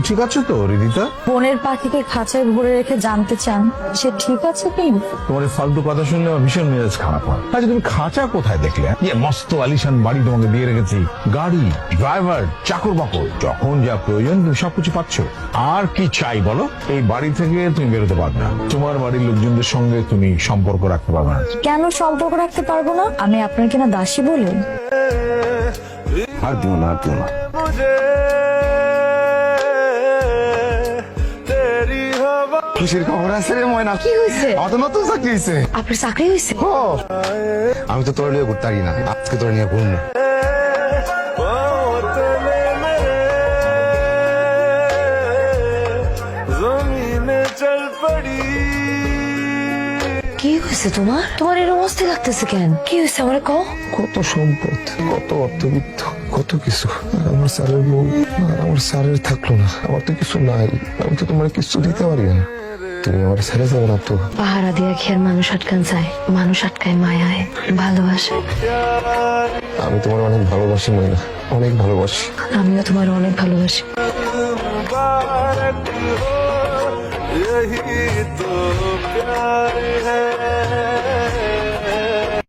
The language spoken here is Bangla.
ঠিক আছে তো রিদিতা? বনের পাখিকে খাঁচায় ভরে রেখে জানতে চান সে ঠিক আছে কি? তোমার এই ফালতু কথা শুনলে আমার ভীষণ মেজাজ খারাপ হয়। আচ্ছা তুমি খাঁচা কোথায় দেখলে? মস্ত আলিশান বাড়ি তোমাকে দিয়ে রেখেছি, গাড়ি, ড্রাইভার, চাকর বাকর, যখন যা প্রয়োজন তুমি সবকিছু পাচ্ছ। আর কি চাই বলো? এই বাড়ি থেকে তুমি বেরোতে পারবে না, তোমার বাড়ির লোকজনদের সঙ্গে তুমি সম্পর্ক রাখতে পারবে না। কেন সম্পর্ক রাখতে পারবো না? আমি আপনার কিনা দাসী বলে? আর দিও না, আর দিও না। খুশির খবর আছে রে ময়না। কি হয়েছে? আমার তো নতুন চাকরি হয়েছে। আপনার চাকরি হয়েছে? আমি তো তোর নিয়ে ঘুরতে পারি না, আজকে তোর নিয়ে ঘুরবো। কি হয়েছে তোমার? তোমার এরকম অস্থির লাগতেছে কেন? কি হয়েছে আমার কও? কত সম্পদ, কত অর্থবিত্ত, কত কিছু। আর আমার স্যারের বউ, আর আমার স্যারের থাকলো না। আমার তো কিছু নাই, আমি তো তোমার কিছু দিতে পারি না। তুমি আমার ছেড়ে যাবে না তো? পাহারা দিয়া খেয়ার মানুষ আটকান যায়, মানুষ আটকায় মায়ায়, ভালোবাসে। আমি তোমার অনেক ভালোবাসি ময়না, অনেক ভালোবাসি। আমিও তোমার অনেক ভালোবাসি। यही तो प्यार है।